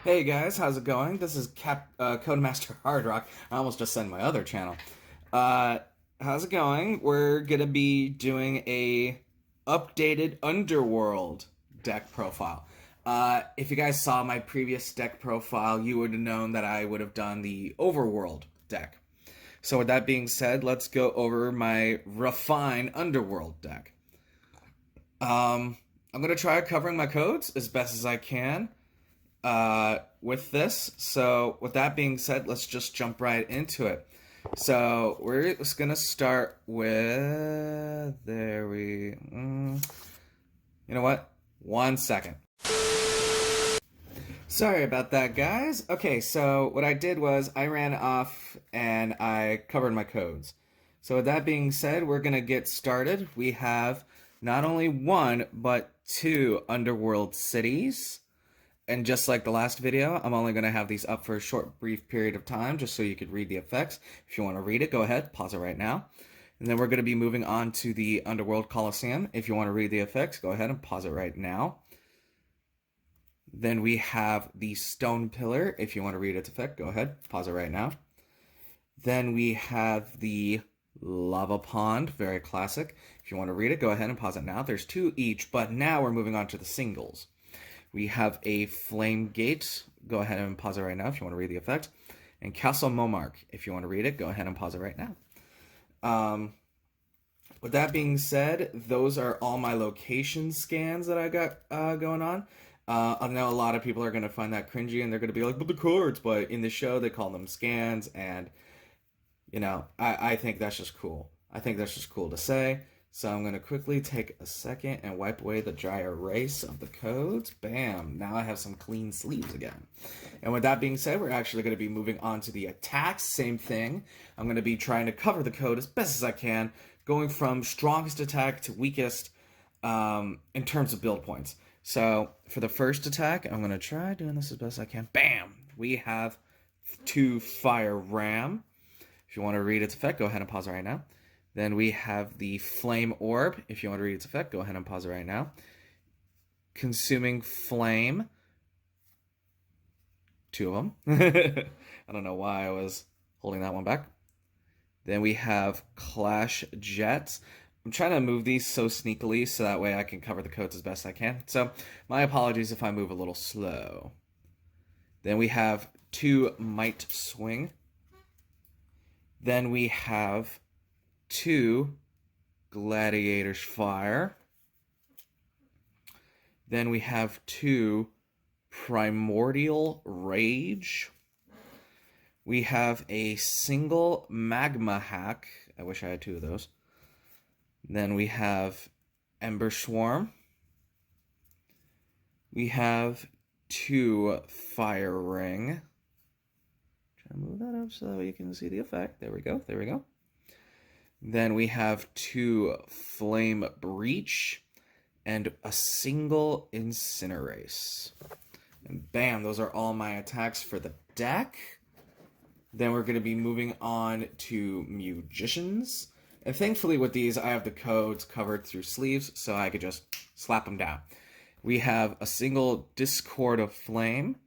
Hey guys, how's it going? This is Codemaster Hard Rock. I almost just said my other channel. Uh, how's it going? We're gonna be doing a updated Underworld deck profile. If you guys saw my previous deck profile, you would have known that I would have done the Overworld deck. So with that being said, let's go over my refined Underworld deck. I'm gonna try covering my codes as best as I can with this. So with that being said, let's just jump right into it. So we're just gonna start with you know what, 1 second. Sorry about that, guys. Okay, so what I did was I ran off and I covered my codes. So with that being said, we're gonna get started. We have not only one but two Underworld cities. And just like the last video, I'm only going to have these up for a short, brief period of time, just so you could read the effects. If you want to read it, go ahead, pause it right now. And then we're going to be moving on to the Underworld Coliseum. If you want to read the effects, go ahead and pause it right now. Then we have the Stone Pillar. If you want to read its effect, go ahead, pause it right now. Then we have the Lava Pond, very classic. If you want to read it, go ahead and pause it now. There's two each, but now we're moving on to the singles. We have a Flame Gate. Go ahead and pause it right now if you want to read the effect. And Castle Momark. If you want to read it, go ahead and pause it right now. With that being said, those are all my location scans that I got going on. I know a lot of people are going to find that cringy and they're going to be like, but the cards. But in the show, they call them scans. And, you know, I think that's just cool. I think that's just cool to say. So I'm going to quickly take a second and wipe away the dry erase of the codes. Bam! Now I have some clean sleeves again. And with that being said, we're actually going to be moving on to the attacks. Same thing. I'm going to be trying to cover the code as best as I can, going from strongest attack to weakest in terms of build points. So for the first attack, I'm going to try doing this as best as I can. Bam! We have 2 Fire Ram. If you want to read its effect, go ahead and pause it right now. Then we have the Flame Orb. If you want to read its effect, go ahead and pause it right now. Consuming Flame. 2 of them. I don't know why I was holding that one back. Then we have Clash Jets. I'm trying to move these so sneakily so that way I can cover the codes as best I can. So my apologies if I move a little slow. Then we have 2 Might Swing. Then we have 2 Gladiator's Fire. Then we have 2 Primordial Rage. We have a single Magma Hack. I wish I had 2 of those. Then we have Ember Swarm. We have 2 Fire Ring. Try to move that up so you can see the effect. There we go. There we go. Then we have 2 Flame Breach and a single Incinerate. And bam, those are all my attacks for the deck. Then we're going to be moving on to Magicians. And thankfully with these, I have the codes covered through sleeves, so I could just slap them down. We have a single Discord of Flame,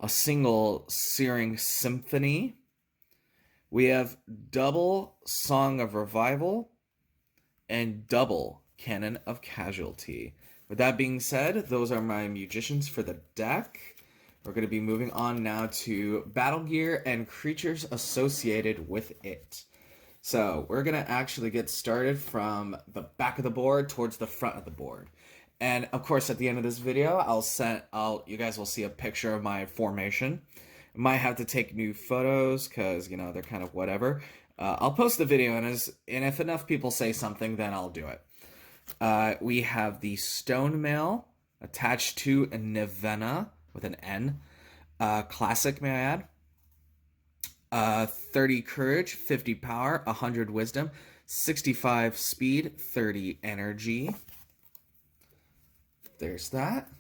a single Searing Symphony. We have double Song of Revival and double Cannon of Casualty. With that being said, those are my Magicians for the deck. We're going to be moving on now to Battle Gear and creatures associated with it. So we're going to actually get started from the back of the board towards the front of the board. And of course, at the end of this video, you guys will see a picture of my formation. Might have to take new photos because, you know, they're kind of whatever. I'll post the video, and if enough people say something, then I'll do it. We have the Stone Mail attached to a Nevena with an N. Classic, may I add. 30 Courage, 50 Power, 100 Wisdom, 65 Speed, 30 Energy. There's that.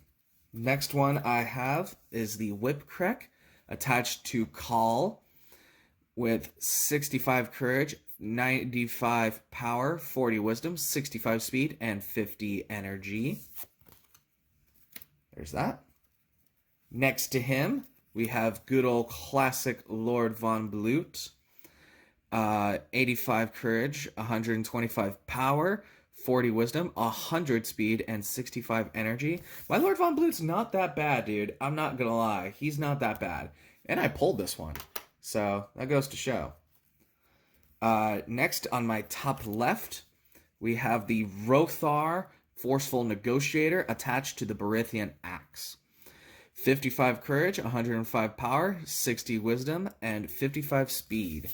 Next one I have is the Whipcrack, attached to Call with 65 Courage, 95 Power, 40 Wisdom, 65 Speed, and 50 Energy. There's that. Next to him, we have good old classic Lord Von Bloot. 85 courage, 125 power, 40 wisdom, 100 speed, and 65 energy. My Lord Von Bloot's not that bad, dude. I'm not gonna lie. He's not that bad. And I pulled this one. So, that goes to show. Next, on my top left, we have the Rothar Forceful Negotiator attached to the Berithian Axe. 55 courage, 105 power, 60 wisdom, and 55 speed.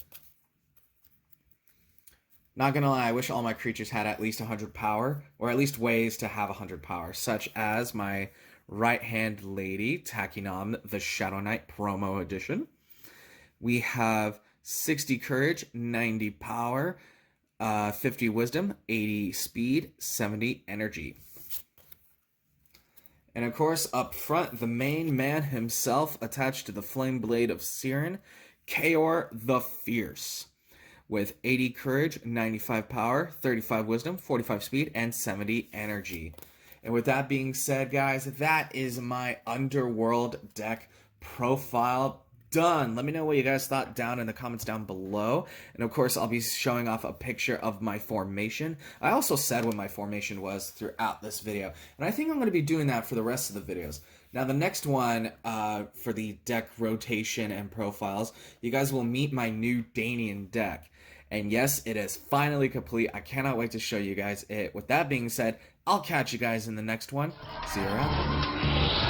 Not gonna lie, I wish all my creatures had at least 100 power, or at least ways to have 100 power, such as my right-hand lady, Tachynom, the Shadow Knight promo edition. We have 60 courage, 90 power, 50 wisdom, 80 speed, 70 energy. And of course, up front, the main man himself, attached to the Flame Blade of Siren, Kaor the Fierce, with 80 courage, 95 power, 35 wisdom, 45 speed, and 70 energy. And with that being said, guys, that is my Underworld deck profile done. Let me know what you guys thought down in the comments down below. And of course, I'll be showing off a picture of my formation. I also said what my formation was throughout this video, and I think I'm going to be doing that for the rest of the videos. Now, the next one for the deck rotation and profiles, you guys will meet my new Danian deck. And yes, it is finally complete. I cannot wait to show you guys it. With that being said, I'll catch you guys in the next one. See you around.